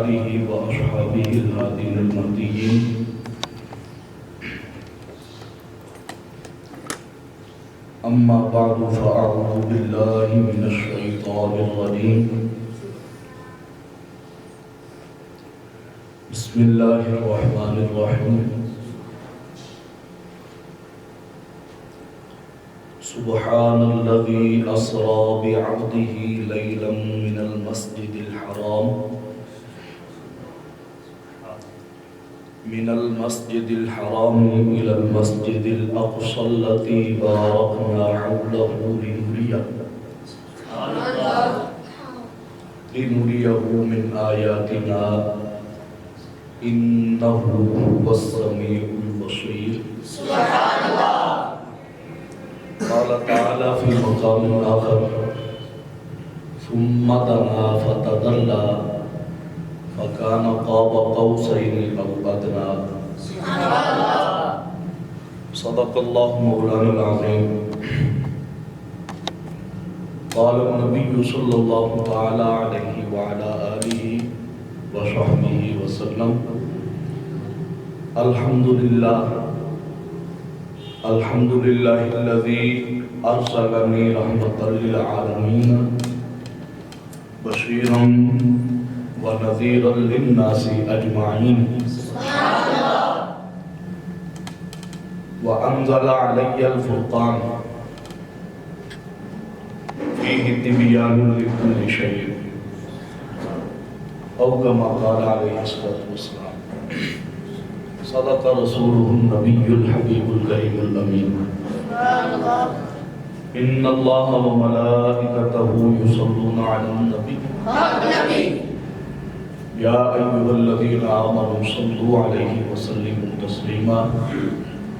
آله وأصحابه الهادين المهديين. أما بعد فأعوذ بالله من الشيطان الرجيم. بسم الله الرحمن الرحيم. سبحان الذي أسرى بعبده ليلا من المسجد الحرام إلى المسجد الأقصى الذي باركنا حوله لنريه من آياتنا إنه هو السميع البصير. سبحان الله. قال تعالى في مقام آخر ثم دنا فتدلى فكان قاب قوسين أو أدنى. صدق الله مولانا العظيم. قال النبي صلى الله تعالى عليه وعلى آله وصحبه وسلم الحمد لله الذي أرسلني رحمة للعالمين بشيرا ونذيرا للناس أجمعين. وأنزل علي الفرقان فيه تبيان لكل شيء أو كما قال عليه الصلاة والسلام. صدق رسوله النبي الحبيب الكريم الأمين. إن الله وملائكته يصلون على النبي يا أيها الذين آمنوا صلوا عليه وسلموا تسليما.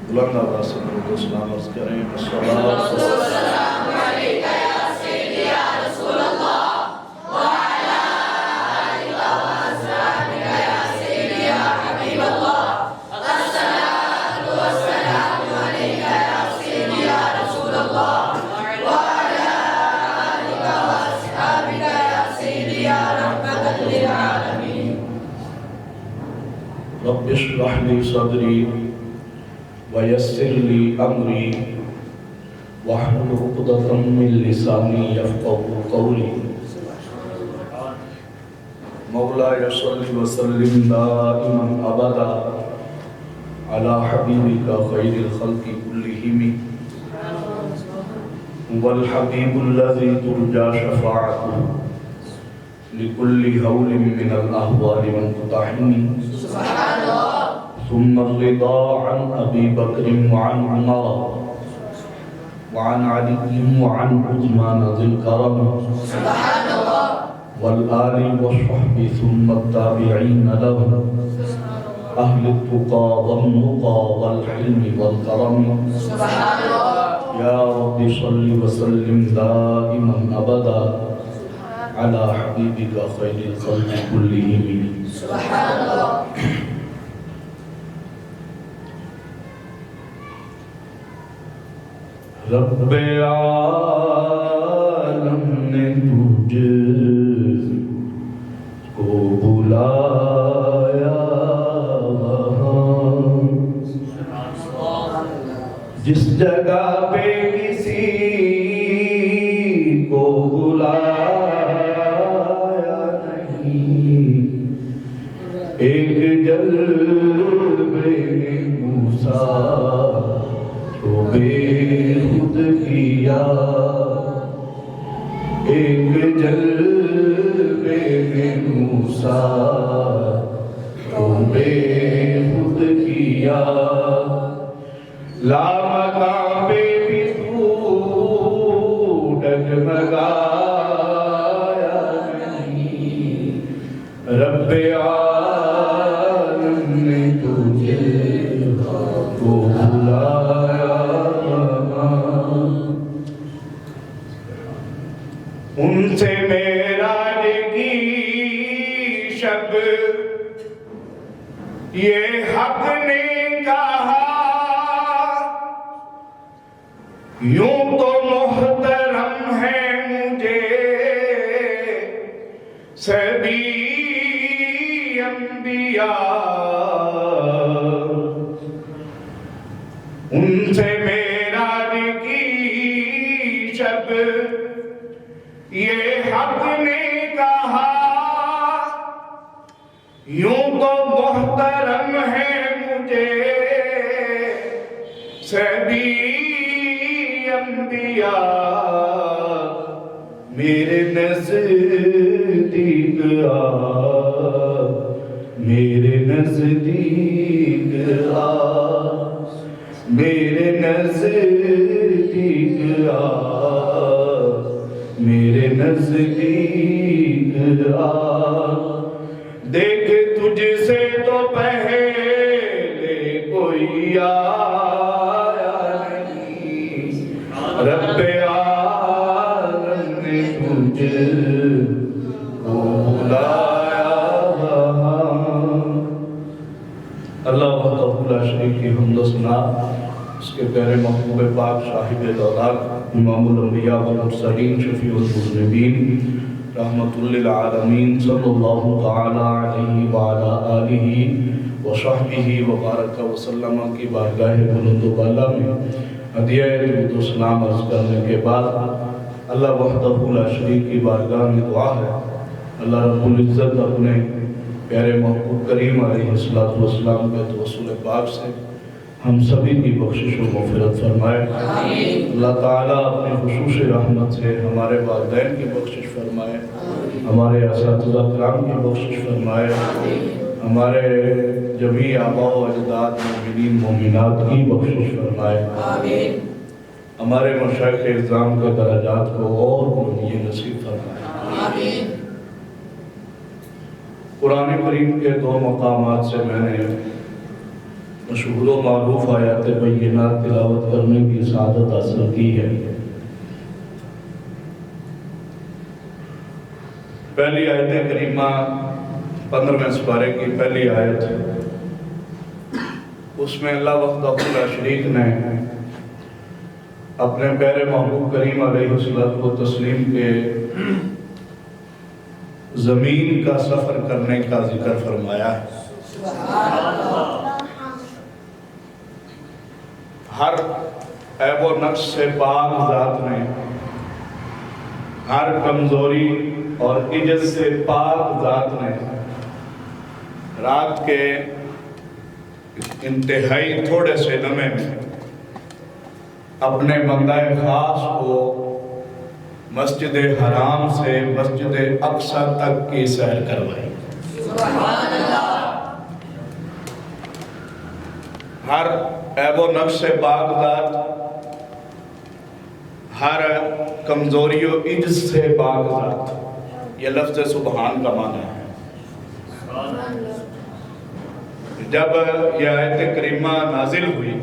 بلند آواز سے درود و سلام عرض کریں. الصلاۃ والسلام علیک یا سیدی یا رسول اللہ وعلی آلک و اصحابک یا سیدی یا حبیب اللہ. الصلاۃ والسلام علیک یا سیدی یا رسول اللہ وعلی آلک و اصحابک یا سیدی یا رحمۃ للعالمین. رب اشرح لي صدري ويسر لي أمري واحلل عقدة من لساني يفقهوا قولي. مولاي صل وسلم دائما أبدا على حبيبك خير الخلق كلهم والحبيب الذي ترجى شفاعته لكل هول من الأهوال منقطعين. سبحان الله. ثم الرضا عن أبي بكر وعن عمر وعن علي وعن عثمان ذي الكرم سبحان الله والآل والصحب ثم التابعين لهم أهل التقى والنقى والحلم والكرم سبحان الله. يا رب صل وسلم دائما أبدا على حبيبك خير الخلق كلهم. سبحان الله. رب عالم نے تجھ کو بلایا جس جگہ پہ کسی کو بلایا نہیں. ایک جلوے موسیٰ کو بے خود کیا. ایک جلوے میں موسیٰ کو بے خود کیا. لامکاں پہ بھی تو ڈگمگایا نہیں. رب عالم نے تجھے کو بلایا. ان سے معراج کی شب یہ حق نے کہا یوں تو محترم ہے مجھے سبھی انبیاء ان سے معراج کی شب یہ حق نے کہا یوں تو محترم ہے مجھے سبھی انبیاء میرے نزدیک آ میرے نزدیک آ میرے نزدیک آ میرے نزدیک آ دیکھ تجھ سے تو پہلے کوئی آیا نہیں رب عالم نے تجھ کو بلایا اللہ وحدہ لا شریک کی حمد و ثنا اس کے پیارے محبوب پاک صاحب دولت امام الانبیاء والمرسلین شفیع المذنبین رحمت للعالمین صلی اللہ تعالی علیہ وعلا آلہ وصحبہ وبارک وسلم کی بارگاہ بلند و بالا میں ہدیہ درود و سلام عرض کرنے کے بعد اللہ وحدہ لا شریک کی بارگاہ میں دعا ہے اللہ رب العزت اپنے پیارے محبوب کریم علیہ السلام کے توسل پاک سے ہم سبھی کی بخشش و مغفرت فرمائے اللہ تعالیٰ اپنی خصوص رحمت سے ہمارے والدین کی بخشش فرمائے ہمارے اساتذہ کرام کی بخشش فرمائے ہمارے جمیع آباء و اجداد مومنین مومنات کی بخشش فرمائے ہمارے مشائخ اعظام کے درجات کو اور بلندی نصیب فرمائے قرآن کریم کے دو مقامات سے میں نے مشہور و معروف آیات بینات تلاوت کرنے کی سعادت حاصل کی ہے پہلی آیت کریمہ 15ویں سپارے کی پہلی آیت اس میں اللہ وحدہ لا شریک نے اپنے پیارے محبوب کریم علیہ السلام کے زمین کا سفر کرنے کا ذکر فرمایا ہے ہر عیب و نقص سے پاک ذات نے ہر کمزوری اور عجز سے پاک ذات نے رات کے انتہائی تھوڑے سے لمحے میں اپنے بندہ خاص کو مسجد حرام سے مسجد اقصی تک کی سیر کروائی سبحان اللہ ہر عیب و نقص سے پاک ذات ہر کمزوری و عجز سے پاک ذات یہ لفظ سبحان کا معنی ہے جب یہ آیت کریمہ نازل ہوئی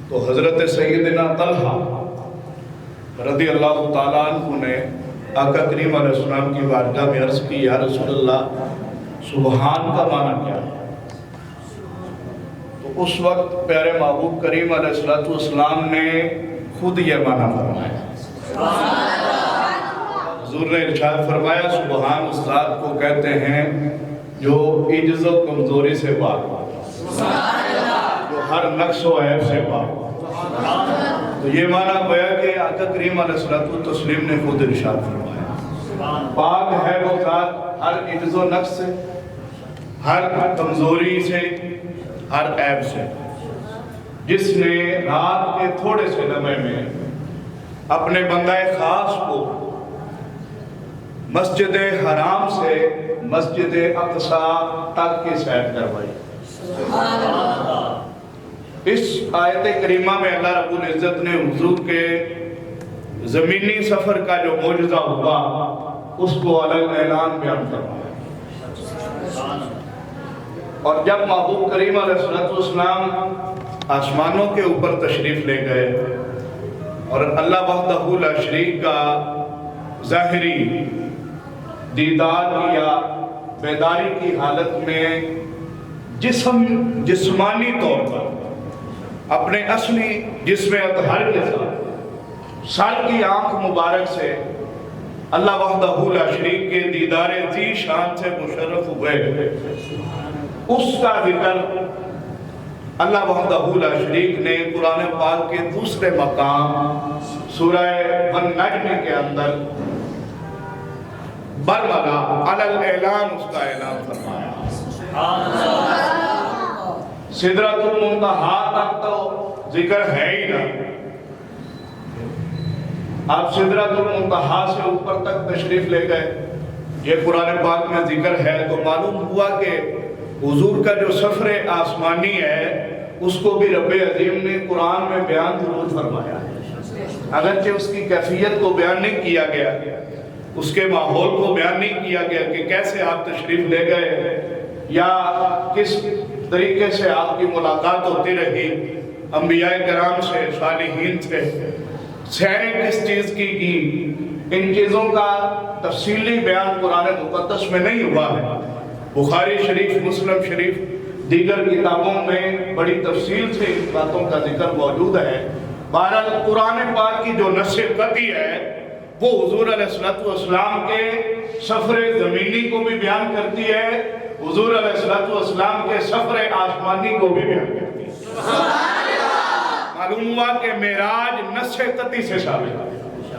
تو حضرت سیدنا طلحہ رضی اللہ تعالیٰ عنہ نے آقا کریم علیہ السلام کی بارگاہ میں عرض کی یا رسول اللہ سبحان کا معنی کیا ہے تو اس وقت پیارے محبوب کریم علیہ السلام نے خود یہ معنی فرمایا حضور نے ارشاد فرمایا سبحان اس ذات کو کہتے ہیں جو عجز و کمزوری سے پاک جو ہر نقص و عیب سے پاک تو یہ معنی گویا کہ آقا کریم علیہ السلام نے خود ارشاد فرمایا پاک ہے وہ ذات ہر عجز و نقص سے ہر کمزوری سے ہر عیب سے جس نے رات کے تھوڑے سے لمحے میں اپنے بندہ خاص کو مسجد حرام سے مسجد اقصی تک کی سیر کروائی اس آیت کریمہ میں اللہ رب العزت نے حضور کے زمینی سفر کا جو معجزہ ہوا اس کو الگ اعلان بیان فرمایا اور جب محبوب کریم علیہ السلام آسمانوں کے اوپر تشریف لے گئے اور اللہ وحدہ لا شریک کا ظاہری دیدار کیا بیداری کی حالت میں جسمانی طور پر اپنے اصلی جسم اطہر کے ساتھ سر کی آنکھ مبارک سے اللہ وحدہ لا شریک کے دیدار ذی شان سے مشرف ہوئے، اس کا ذکر اللہ وحدہ لا شریک نے قرآن پاک کے دوسرے مقام سورہ النجم کے اندر برملا علی الاعلان اس کا اعلان فرمایا۔ سدرۃ المنتہا تک تو ذکر ہے ہی نہ، آپ سدرۃ المنتہا سے اوپر تک تشریف لے گئے، یہ قرآن پاک میں ذکر ہے، تو معلوم ہوا کہ حضور کا جو سفر آسمانی ہے اس کو بھی رب عظیم نے قرآن میں بیان ضرور فرمایا ہے، اگرچہ اس کی کیفیت کو بیان نہیں کیا گیا، اس کے ماحول کو بیان نہیں کیا گیا کہ کیسے آپ تشریف لے گئے یا کس طریقے سے آپ کی ملاقات ہوتی رہی انبیاء کرام سے، صالحین سے، سیریں کس چیز کی ان چیزوں کا تفصیلی بیان قرآن مقدس میں نہیں ہوا ہے۔ بخاری شریف، مسلم شریف، دیگر کتابوں میں بڑی تفصیل سے ان باتوں کا ذکر موجود ہے۔ بہرحال قرآن پاک کی جو نص قطعی ہے وہ حضور علیہ السلام کے سفر زمینی کو بھی بیان کرتی ہے، حضور علیہ السلام کے سفر آسمانی کو بھی بیان کرتی ہے۔ معلوم ہوا کہ معراج نص قطعی سے ثابت ہے،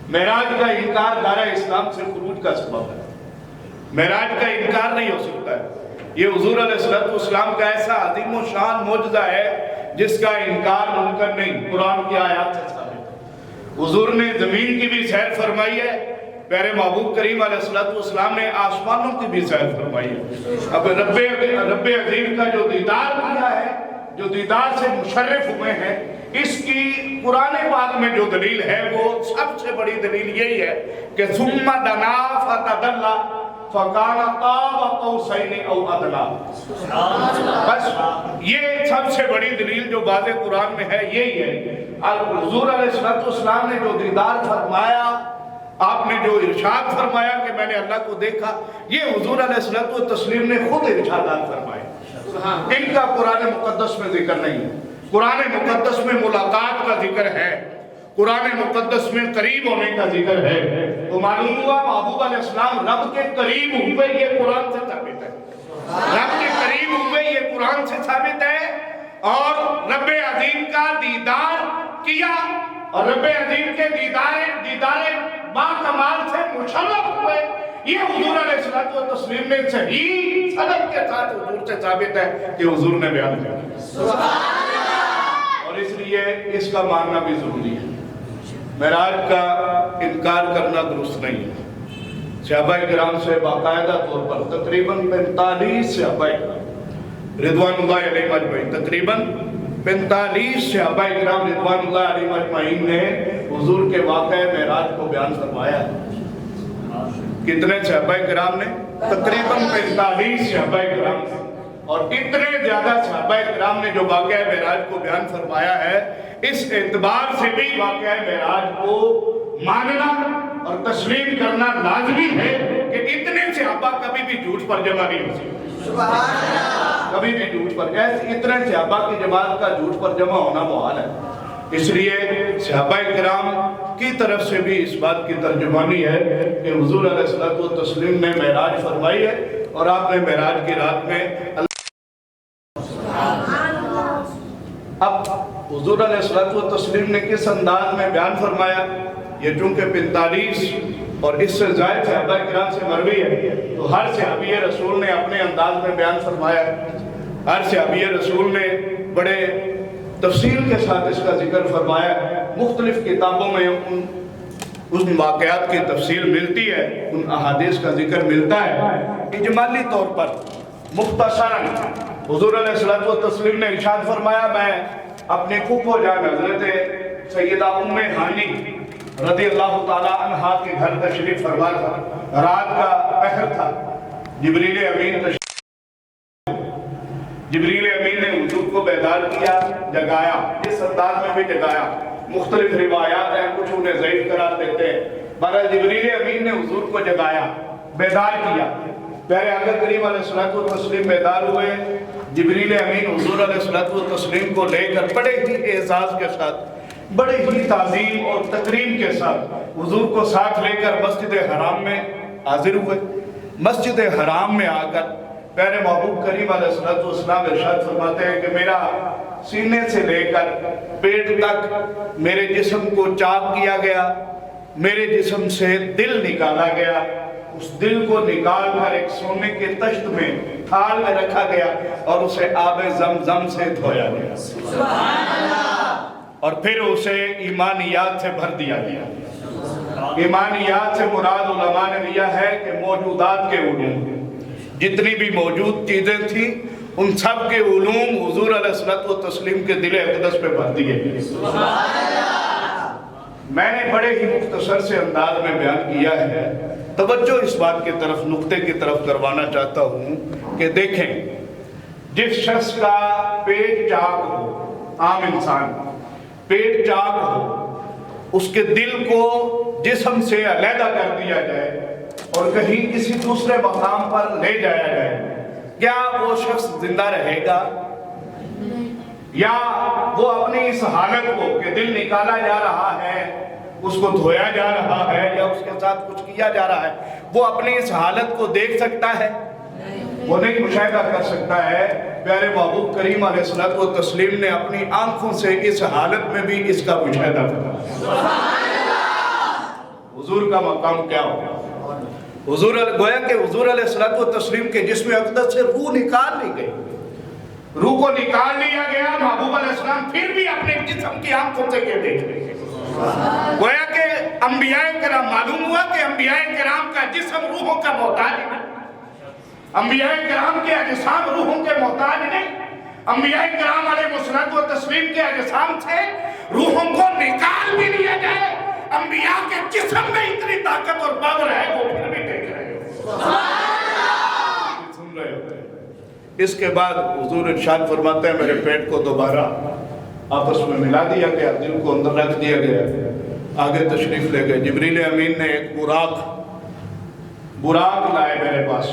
معراج کا انکار دائرہ اسلام سے خروج کا سبب ہے، معراج کا انکار نہیں ہو سکتا ہے۔ یہ حضور علیہ السلام کا ایسا عظیم و شان معجزہ ہے جس کا انکار ممکن نہیں، قرآن کی آیات سے ثابت ہے۔ حضور نے زمین کی بھی سیر فرمائی ہے، پیارے محبوب کریم علیہ السلام نے آسمانوں کی بھی سیر فرمائی ہے۔ اب رب عظیم کا جو دیدار کیا ہے، جو دیدار سے مشرف ہوئے ہیں، اس کی قرآن پاک میں جو دلیل ہے وہ سب سے بڑی دلیل یہی ہے کہ ثم دنا فتدلی فَقَانَ قَابَ قَوْسَيْنِ أَوْ أَدْنَىٰ۔ بس یہ سب سے بڑی دلیل جو واضح قرآن میں ہے یہی ہے۔ حضور علیہ السلام نے جو دیدار فرمایا، آپ نے جو ارشاد فرمایا کہ میں نے اللہ کو دیکھا، یہ حضور علیہ السلام نے خود ارشادات فرمائے، ان کا قرآن مقدس میں ذکر نہیں ہے۔ قرآن مقدس میں ملاقات کا ذکر ہے، قرآن مقدس میں قریب ہونے کا ذکر ہے، تو معلوم ہوا محبوب علیہ السلام رب کے قریب ہوئے، یہ قرآن سے ثابت ہے، رب کے قریب ہوئے یہ قرآن سے ثابت ہے، اور رب عظیم کا دیدار کیا، اور رب عظیم کے دیدار با کمال سے مشرف ہوئے، یہ حضور علیہ السلام نے صحیح سند کے ساتھ حضور سے ثابت ہے کہ حضور نے بیان کیا، اور اس لیے اس کا ماننا بھی ضروری ہے۔ معراج کا انکار کرنا درست نہیں ہے۔ صحابہ کرام سے باقاعدہ طور پر تقریباً 45 صحابہ کرام رضوان اللہ علیہ مجمعین، تقریباً 45 صحابہ کرام رضوان اللہ علیہ مجمعین نے حضور کے واقعہ معراج کو بیان فرمایا۔ کتنے صحابہ کرام نے؟ تقریباً 45 صحابہ کرام نے، اور اتنے زیادہ صحابہ کرام نے جو واقعہ معراج کو بیان فرمایا ہے، اس اعتبار سے بھی واقعہ معراج کو ماننا اور تسلیم کرنا لازمی ہے کہ اتنے صحابہ کبھی بھی جھوٹ پر جمع نہیں ہو سکتے، کبھی بھی جھوٹ پر، اتنے صحابہ کی جماعت کا جھوٹ پر جمع ہونا محال ہے۔ اس لیے صحابہ کرام کی طرف سے بھی اس بات کی ترجمانی ہے کہ حضور علیہ السلام نے معراج فرمائی ہے، اور آپ نے معراج کی رات میں اب حضور علیہ السلام نے کس انداز میں بیان فرمایا، یہ چونکہ 45 اور اس سے زائد صحابہ کرام سے مروی ہے، تو ہر صحابی رسول نے اپنے انداز میں بیان فرمایا، ہر صحابی رسول نے بڑے تفصیل کے ساتھ اس کا ذکر فرمایا۔ مختلف کتابوں میں ان واقعات کی تفصیل ملتی ہے، ان احادیث کا ذکر ملتا ہے۔ اجمالی طور پر مختصراً حضور علیہ السلام نے ارشاد فرمایا، میں اپنے پھپھو جان حضرت سیدہ ام ہانی رضی اللہ تعالی عنہا کے گھر تشریف فرما تھا، رات کا پہر تھا، جبریل امین نے حضور کو بیدار کیا، جگایا، اس انداز میں بھی جگایا، مختلف روایات ہیں، کچھ انہیں ضعیف قرار دیتے ہیں، بہرحال جبریل امین نے حضور کو جگایا، بیدار کیا، پیارے آقا کریم علیہ السلام بیدار ہوئے، جبریل امین حضور علیہ السلام کو لے کر بڑے ہی اعزاز کے ساتھ بڑے ہی تعظیم اور تکریم کے ساتھ حضور کو ساتھ لے کر مسجد حرام میں حاضر ہوئے۔ مسجد حرام میں آ کر پیارے محبوب کریم علیہ السلام ارشاد فرماتے ہیں کہ میرا سینے سے لے کر پیٹ تک میرے جسم کو چاک کیا گیا، میرے جسم سے دل نکالا گیا، اس دل کو نکال کر ایک سونے کے تشت میں تھال میں رکھا گیا اور اسے آب زمزم سے دھویا گیا، سبحان اللہ، اور پھر اسے ایمانیات سے بھر دیا گیا۔ ایمانیات سے مراد علماء نے لیا ہے کہ موجودات کے علوم، جتنی بھی موجود چیزیں تھیں ان سب کے علوم حضور علیہ الصلوۃ والتسلیم کے دل اقدس پہ بھر دیے گئے۔ میں نے بڑے ہی مختصر سے انداز میں بیان کیا ہے، توجہ اس بات کی طرف، نقطے کی طرف کروانا چاہتا ہوں کہ دیکھیں، جس شخص کا پیٹ چاک ہو، عام انسان پیٹ چاک ہو، اس کے دل کو جسم سے علیحدہ کر دیا جائے اور کہیں کسی دوسرے مقام پر لے جایا جائے، کیا وہ شخص زندہ رہے گا؟ یا وہ اپنی اس حالت کو کہ دل نکالا جا رہا ہے، اس کو دھویا جا رہا ہے یا اس کے ساتھ کچھ کیا جا رہا ہے، وہ اپنی اس حالت کو دیکھ سکتا ہے؟ وہ نہیں مشاہدہ کر سکتا ہے۔ پیارے محبوب کریم علیہ الصلوۃ والتسلیم نے اپنی آنکھوں سے اس حالت میں بھی اس کا مشاہدہ کیا۔ حضور کا مقام کیا ہوگا؟ حضور گویا کہ حضور علیہ الصلوۃ والتسلیم کے جسم اقدس سے روح نکال لی گئی، روح کو نکال لیا گیا، محبوب علیہ السلام پھر بھی اپنے جسم کی آنکھوں سے کیا دیکھ رہے ہیں؟ گویا کہ انبیاء کرام، معلوم ہوا کہ انبیاء کرام کا جسم روحوں کا محتاج ہے، انبیاء کرام کے اجسام روحوں کے محتاج نہیں، انبیاء کرام علیہ الصلوۃ والتسلیم کے اجسام سے روحوں کو نکال بھی لیا جائے، انبیاء کے جسم میں اتنی طاقت اور پاور ہے وہ پھر بھی دیکھ رہے ہو، سن رہے ہوتے ہیں۔ اس کے بعد حضور ارشاد فرماتے ہیں میرے پیٹ کو دوبارہ آپس میں ملا دیا گیا، دل کو اندر رکھ دیا گیا، آگے تشریف لے گئے۔ جبریل امین نے ایک براق لائے میرے پاس،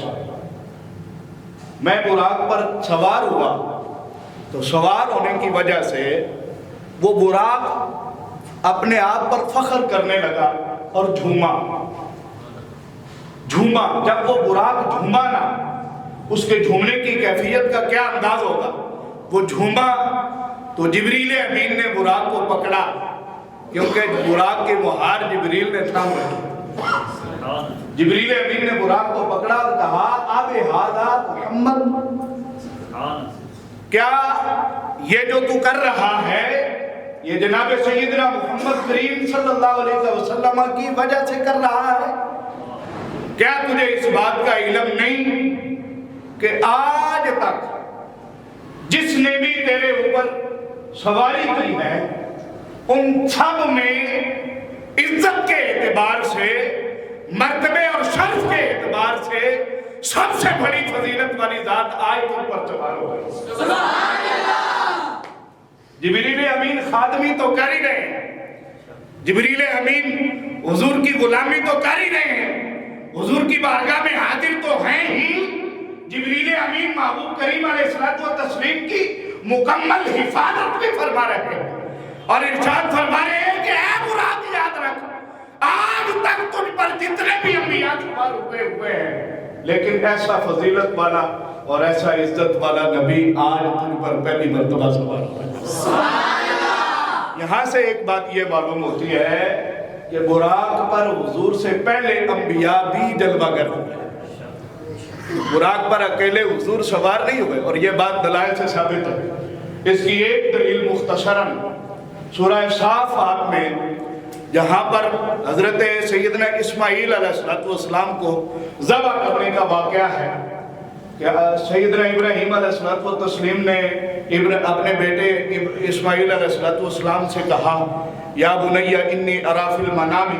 میں براق پر سوار ہوا تو سوار ہونے کی وجہ سے وہ براق اپنے آپ پر فخر کرنے لگا اور جھوما۔ جب وہ براق جھوما نا، اس کے جھومنے کی کیفیت کا کیا انداز ہوگا؟ وہ جھوما تو جبریل امین نے براق کو پکڑا، کیونکہ براق کے مہار جبریل نے تھام رکھی۔ جبریل امین نے براق کو پکڑا اور کہا آب ہذا محمد، کیا یہ جو تو کر رہا ہے یہ جناب سیدنا محمد کریم صلی اللہ علیہ وسلم کی وجہ سے کر رہا ہے؟ کیا تجھے اس بات کا علم نہیں کہ آج تک جس نے بھی تیرے اوپر سواری کی ہے ان سب میں عزت کے اعتبار سے، مرتبے اور شرف کے اعتبار سے سب سے بڑی فضیلت والی ذات آج تم پر سوار ہو گئی؟ سبحان اللہ! جبریل امین خادمی تو کر ہی رہے ہیں، جبریل امین حضور کی غلامی تو کر ہی رہے ہیں، حضور کی بارگاہ میں حاضر تو ہیں ہی، جبریل امین محبوب کریم علیہ الصلوۃ والتسلیم کی مکمل حفاظت بھی فرما رہے ہیں اور ارشاد فرما رہے ہیں کہ اے براق یاد رکھ، آج تک تجھ پر جتنے بھی انبیاء سوار ہوئے ہیں، لیکن ایسا فضیلت والا اور ایسا عزت والا نبی آج تجھ پر پہلی مرتبہ سوار ہوا ہے۔ سبحان اللہ! یہاں سے ایک بات یہ معلوم ہوتی ہے کہ براق پر حضور سے پہلے انبیاء بھی جلوہ گر ہوئے، براق پر اکیلے حضور سوار نہیں ہوئے، اور یہ بات دلائل سے ثابت ہے۔ اس کی ایک دلیل مختصراً سورہ صافات میں جہاں پر حضرت سیدنا اسماعیل علیہ السلام کو ذبح کرنے کا واقعہ ہے کہ سیدنا ابراہیم علیہ السلام نے اپنے بیٹے اسماعیل علیہ السلام سے کہا یا بنی انی اری فی المنام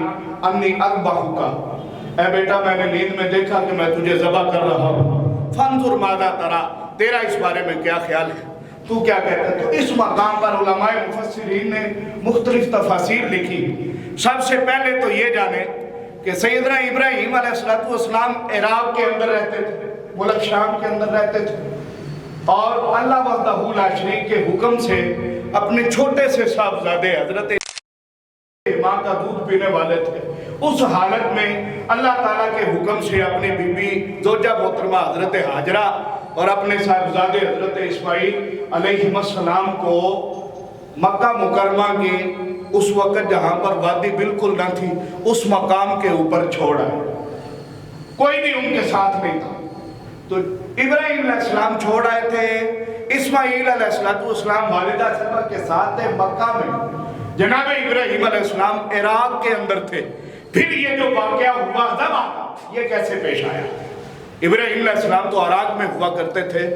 انی اذبحک، اے بیٹا میں نے نیند میں دیکھا کہ میں تجھے ذبح کر رہا ہوں، فانظر ماذا تری، تیرا اس بارے میں کیا خیال ہے، تو کیا کہتا ہے؟ تو اس مقام پر علماء مفسرین نے مختلف تفاسیر لکھی۔ سب سے پہلے تو یہ جانے کہ سیدنا ابراہیم علیہ السلام عراق کے اندر رہتے تھے، ملک شام کے اندر رہتے تھے، اور اللہ وحدہ لا شریک کے حکم سے اپنے چھوٹے سے صاحبزادے حضرت کا دودھ پینے والے تھے، اس حالت میں اللہ تعالیٰ کے حکم سے اپنی بیوی زوجہ محترمہ حضرت ہاجرہ اور اپنے صاحبزادے حضرت اسماعیل علیہ السلام کو مکہ مکرمہ کے اس وقت جہاں پر وادی بالکل نہ تھی اس مقام کے اوپر چھوڑا، کوئی بھی ان کے ساتھ نہیں تھا۔ تو ابراہیم علیہ السلام چھوڑ آئے تھے، اسماعیل علیہ السلام والدہ صاحبہ کے ساتھ تھے مکہ میں، جناب ابراہیم علیہ السلام عراق کے اندر تھے۔ پھر یہ جو واقعہ ہوا ذبح، یہ کیسے پیش آیا؟ ابراہیم علیہ السلام تو عراق میں ہوا کرتے تھے،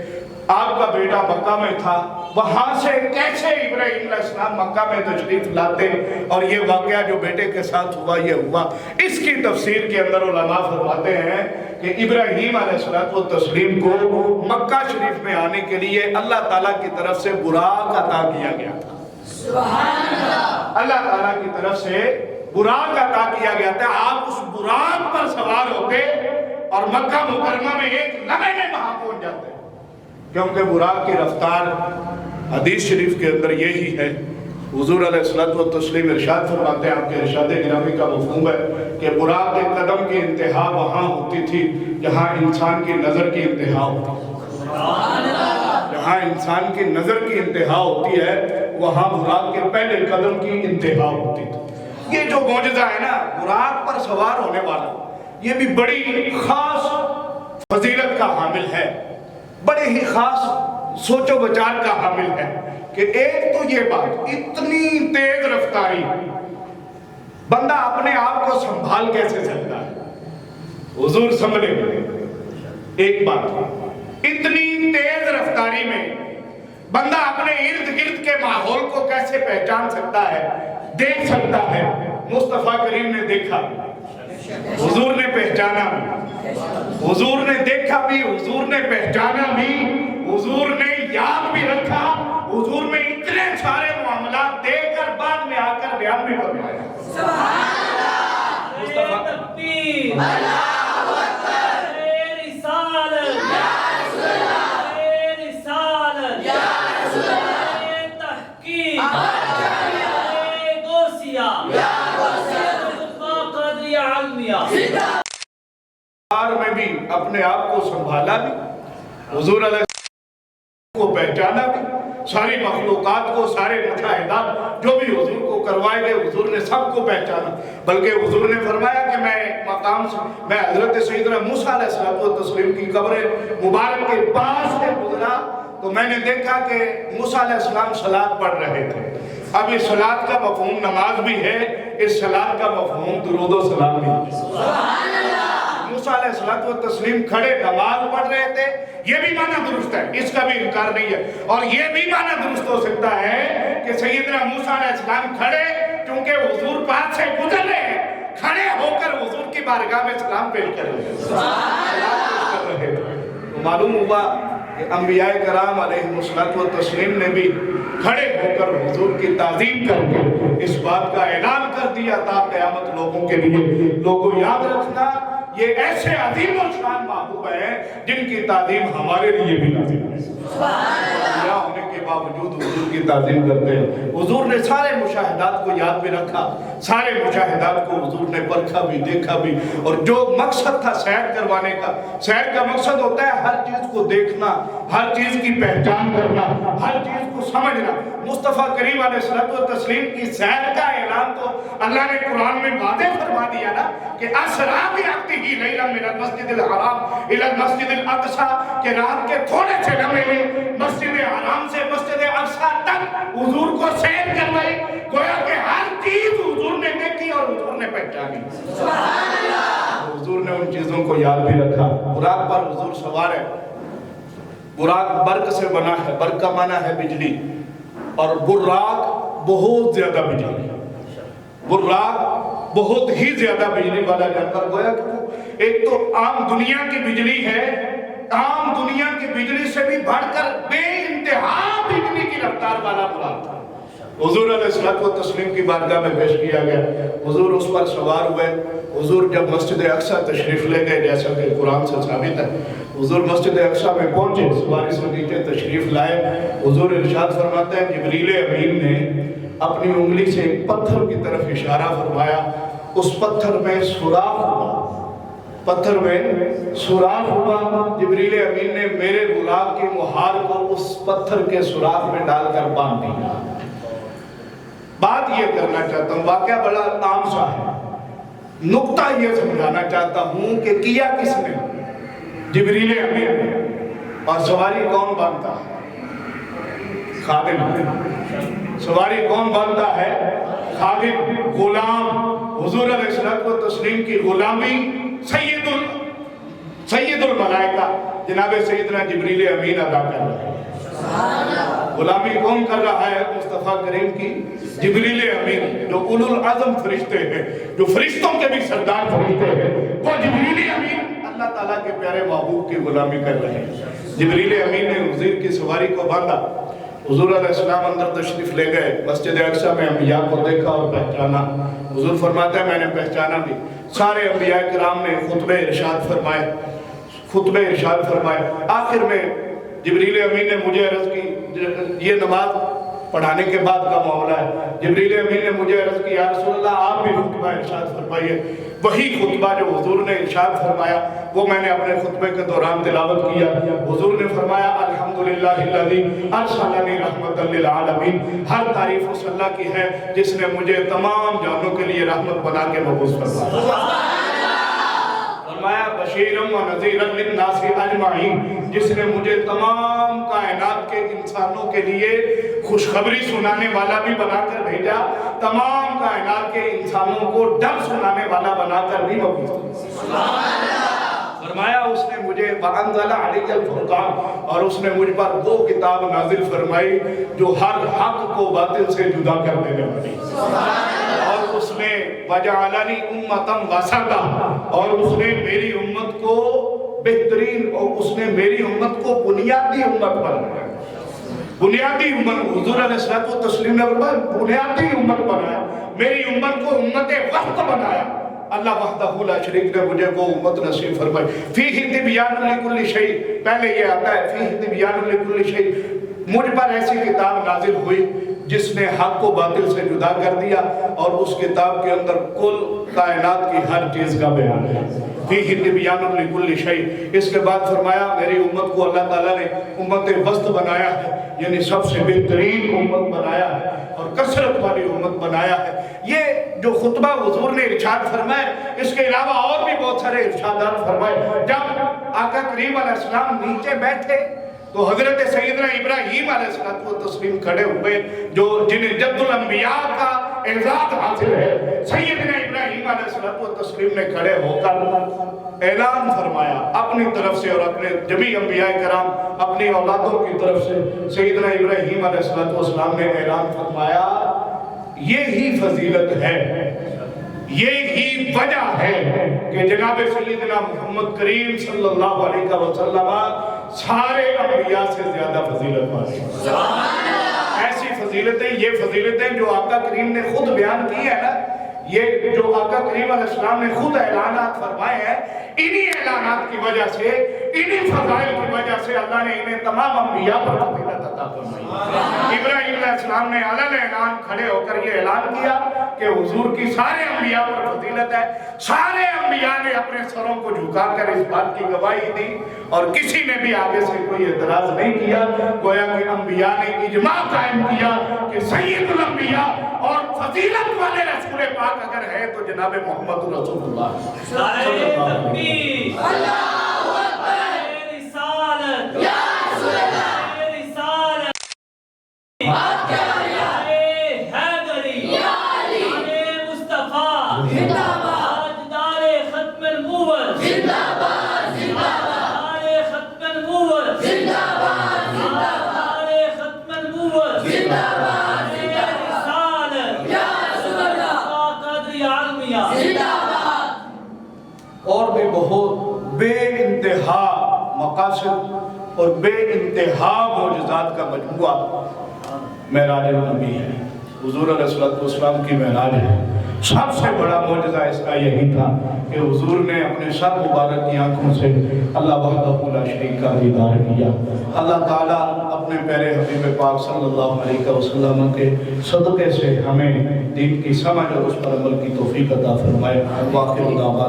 آپ کا بیٹا مکہ میں تھا، وہاں سے کیسے ابراہیم علیہ السلام مکہ میں تشریف لاتے اور یہ واقعہ جو بیٹے کے ساتھ ہوا یہ ہوا؟ اس کی تفسیر کے اندر علماء فرماتے ہیں کہ ابراہیم علیہ السلام کو مکہ شریف میں آنے کے لیے اللہ تعالیٰ کی طرف سے براق عطا کیا گیا تھا۔ سبحان اللہ! اللہ تعالیٰ کی طرف سے براق عطا کیا گیا تھا، آپ اس براق پر سوار ہوتے اور مکہ مکرمہ میں ایک لمحے میں وہاں پہنچ جاتے، کیونکہ براق کی رفتار حدیث شریف کے اندر یہی ہے۔ حضور علیہ السلام ارشاد فرماتے ہیں، آپ کے ارشاد گرامی کا مفہوم ہے کہ براق کے قدم کی انتہا وہاں ہوتی تھی جہاں انسان کی نظر کی انتہا ہوتی ہے، جہاں انسان کی نظر کی انتہا ہوتی ہے وہاں براق کے پہلے قدم کی انتہا ہوتی تھی۔ یہ جو معجزہ ہے نا براق پر سوار ہونے والا، یہ بھی بڑی خاص فضیلت کا حامل ہے، بڑے ہی خاص سوچ و بچار کا حامل ہے کہ ایک تو یہ بات، اتنی تیز رفتاری، بندہ اپنے آپ کو سنبھال کیسے سکتا ہے؟ حضور سنبھلے ایک بات، اتنی تیز رفتاری میں بندہ اپنے ارد گرد کے ماحول کو کیسے پہچان سکتا ہے، دیکھ سکتا ہے؟ مصطفیٰ کریم نے دیکھا، حضور نے پہچانا بھی، حضور نے دیکھا بھی، حضور نے پہچانا بھی، حضور نے یاد بھی رکھا، حضور میں اتنے سارے معاملات دیکھ کر بعد میں آ کر بیان بھی فرمایا۔ سبحان اللہ! تکبیر! اللہ اکبر! رسالت! یا رسول اللہ! رسالت! یا رسول اللہ! تحقیق! غوثیہ! یا غوثیہ! عالمیہ! میں بھی اپنے آپ کو سنبھالا بھی، حضور علیہ السلام کو پہچانا بھی، ساری مخلوقات کو، سارے مشاہدات جو بھی حضور کو کروائے گئے حضور نے سب کو پہچانا، بلکہ حضور نے فرمایا کہ میں حضرت سیدنا موسیٰ علیہ السلام کی قبر مبارک کے پاس سے گزرا تو میں نے دیکھا کہ موسیٰ علیہ السلام صلاۃ پڑھ رہے تھے۔ اب اس صلاۃ کا مفہوم نماز بھی ہے، اس صلاۃ کا مفہوم درود و سلام بھی ہے۔ سبحان اللہ! موسیٰ علیہ السلام کھڑے نماز پڑھ رہے تھے، یہ بھی معنی درست ہے، اس کا بھی انکار نہیں ہے، اور یہ بھی معنی درست ہو سکتا ہے کہ سیدنا موسیٰ علیہ السلام کھڑے چونکہ حضور پاس سے گزر رہے ہیں، کھڑے ہو کر حضور کی بارگاہ میں سلام پیش کر رہے ہیں۔ تو معلوم ہوا کہ انبیاء کرام علیہ السلام نے بھی کھڑے ہو کر حضور کی تعظیم کر کے اس بات کا اعلان کر دیا تا قیامت لوگوں کے لیے۔ لوگوں یاد رکھنا، یہ ایسے عظیم و شان محبوب ہیں جن کی تعظیم ہمارے لیے بھی لازم ہے۔ انبیاء ہونے کے باوجود حضور کی تعظیم کرتے ہیں۔ حضور نے سارے مشاہدات کو یاد بھی رکھا، سارے مشاہدات کو حضور نے پرکھا بھی، دیکھا بھی، اور جو مقصد تھا سیر کروانے کا، سیر کا مقصد ہوتا ہے ہر چیز کو دیکھنا، ہر چیز کی پہچان کرنا، ہر چیز کو سمجھنا۔ مصطفیٰ کریم علیہ السلام کی سیر کا اعلان تو اللہ نے قرآن میں واضح فرما دیا نا کہ اسریٰ بعبدہ لیلا من المسجد الحرام الی المسجد الاقصی، کہ رات کے تھوڑے سے لمحے میں مسجد حرام سے مسجد اقصی تک حضور کو سیر کروائی، گویا کہ ہر چیز حضور نے دیکھی اور حضور نے پہچانی۔ سبحان اللہ! حضور نے ان چیزوں کو یاد بھی رکھا۔ براق پر حضور سوار ہے، براق برق سے بنا ہے، برق کا معنی ہے بجلی، اور براق بہت زیادہ بجلی، براق بہت ہی زیادہ بجلی والا جانور، گویا کہ وہ ایک تو عام دنیا کی بجلی ہے، عام دنیا کی بجلی سے بھی بڑھ کر بے انتہا بجلی کی رفتار والا براق تھا۔ حضور علیہ السلام کی بارگاہ میں پیش کیا گیا، حضور اس پر سوار ہوئے۔ حضور جب مسجد اقصی تشریف لے گئے، جیسا کہ قرآن سے ثابت ہے، حضور مسجد اقصی میں پہنچے، سواری سے نیچے تشریف لائے، حضور ارشاد فرماتے ہیں جبریل امین نے اپنی انگلی سے ایک پتھر کی طرف اشارہ فرمایا، اس پتھر میں سوراخ ہوا، پتھر میں سوراخ ہوا۔ جبریل امین نے میرے غلام کی مہار کو اس پتھر کے سوراخ میں ڈال کر باندھ دیا۔ بات یہ کرنا چاہتا ہوں، واقعہ بڑا عام سا ہے، نقطہ یہ سمجھانا چاہتا ہوں کہ کیا کس نے؟ جبریل امین نے۔ اور سواری کون باندھتا ہے؟ خادم۔ سواری کون باندھتا ہے؟ خادم، غلام۔ حضور علیہ الصلوۃ والتسلیم کی غلامی سید الملائکہ جناب سیدنا جبریل امین ادا کر رہا ہے۔ غلامی کون کر رہا ہے؟ مصطفیٰ کریم کی جبریل امین، جو اولو العزم فرشتے ہیں، جو فرشتوں کے بھی سردار فرشتے ہیں، وہ جبریل امین اللہ تعالیٰ کے پیارے محبوب کی غلامی کر رہے ہیں۔ جبریل امین نے حضور کی سواری کو باندھا، حضور علیہ السلام اندر تشریف لے گئے، مسجد اقصیٰ میں انبیاء کو دیکھا اور پہچانا۔ حضور فرماتا ہے میں نے پہچانا بھی۔ سارے انبیاء کرام نے خطبے ارشاد فرمائے۔ آخر میں جبریل امین نے مجھے عرض کی، یہ نماز پڑھانے کے بعد کا معاملہ ہے، جبریل امین نے مجھے عرض کی یا رسول اللہ آپ بھی خطبہ ارشاد فرمائیے۔ وہی خطبہ جو حضور نے ارشاد فرمایا وہ میں نے اپنے خطبے کے دوران تلاوت کیا۔ حضور نے فرمایا الحمدللہ الذی ارسلنی رحمۃ للعالمین، ہر تعریف اس اللہ کی ہے جس نے مجھے تمام جانوں کے لیے رحمت بنا کے مبعوث فرمایا۔ فرمایا بشیرم و نذیرم للناس اجمعین، جس نے مجھے تمام کائنات کے انسانوں کے لیے خوشخبری سنانے والا بھی بنا کر بھیجا، تمام کائنات کے انسانوں کو ڈر سنانے والا بنا کر بھی مبعوث فرمایا۔ اس نے مجھے وَأَنزَلَ عَلَيَّ الْفُرْقَانَ، اور اس نے مجھ پر وہ کتاب نازل فرمائی جو ہر حق کو باطل سے جدا کر دینے والی، اور اس نے وَجَعَلَنِي أُمَّةً وَسَطًا، اور اس نے میری امت کو بہترین، اور اس نے میری امت کو بنیادی امت بنایا۔ بنیادی امت، حضور علیہ الصلوۃ والتسلیم نے فرمایا بنیادی امت بنایا، میری امت کو امت وسط بنایا۔ اللہ وحدہ لا شریک نے مجھے وہ امت نصیب فرمائی۔ فیہ تبیان لکل شیء، پہلے یہ آتا ہے فیہ تبیان لکل شیء، مجھ پر ایسی کتاب نازل ہوئی جس نے حق کو باطل سے جدا کر دیا، اور اس کتاب کے اندر کل کائنات کی ہر چیز کا بیان ہے۔ فیہ تبیان لکل شیء۔ اس کے بعد فرمایا میری امت کو اللہ تعالیٰ نے امت وسط بنایا ہے، یعنی سب سے بہترین امت بنایا ہے اور کثرت والی امت بنایا ہے۔ یہ جو خطبہ حضور نے ارشاد فرمائے، اس کے علاوہ اور بھی بہت سارے ارشادات فرمائے۔ جب آقا کریم علیہ السلام نیچے بیٹھے تو حضرت سیدنا ابراہیم علیہ السلام کھڑے ہوئے، جو جنہیں جد الانبیاء کا اعزاز حاصل ہے۔ سیدنا ابراہیم علیہ السلام نے کھڑے ہو کر اعلان فرمایا اپنی طرف سے اور اپنے جمیع انبیاء کرام اپنی اولادوں کی طرف سے۔ سیدنا ابراہیم علیہ السلام نے اعلان فرمایا یہی فضیلت ہے، یہی وجہ ہے کہ جناب سیدنا محمد کریم صلی اللہ علیہ وسلم سارے انبیاء سے زیادہ فضیلت والے ہیں۔ ایسی فضیلتیں، یہ فضیلتیں جو آقا کریم نے خود بیان کی ہے نا، یہ جو آقا کریم علیہ السلام نے خود اعلانات فرمائے ہیں، انہی اعلانات کی وجہ سے، انہی فضائل کی وجہ سے اللہ نے انہیں تمام انبیاء پر فضیلت عطا فرمائی۔ ابراہیم علیہ السلام نے علن اعلان کھڑے ہو کر یہ اعلان کیا کہ حضور کی سارے انبیاء پر فضیلت ہے۔ سارے انبیاء نے اپنے سروں کو جھکا کر اس بات کی گواہی دی، اور کسی نے بھی آگے سے کوئی اعتراض نہیں کیا۔ گویا کہ انبیاء نے اجماع قائم کیا کہ سید الانبیاء اور فضیلت والے رسول پاک اگر ہے تو جناب محمد رسول اللہ صلی اللہ علیہ وسلم۔ اللہ اکبر، رسالت یا رسول اللہ، رسالت حیدری یا علی مصطفیٰ زندہ باد، تاجدار ختم النبوت زندہ باد، زندہ باد، ختم النبوت زندہ باد، زندہ باد، ختم النبوت زندہ باد، رسالت یا رسول اللہ، قادری عالمیہ زندہ باد۔ اور بھی بہت بے انتہا مقاصد اور بے انتہا معجزات کا مجموعہ معراج النبی ہے، حضور علیہ الصلوۃ والسلام کی معراج ہے۔ سب سے بڑا معجزہ اس کا یہی تھا کہ حضور نے اپنے سر مبارک کی آنکھوں سے اللہ وحدہ لا شریک کا دیدار کیا۔ اللہ تعالیٰ اپنے پیارے حبیب پاک صلی اللہ علیہ وسلم کے صدقے سے ہمیں دین کی سمجھ اور اس پر عمل کی توفیق عطا فرمائے۔ واخر دعوانا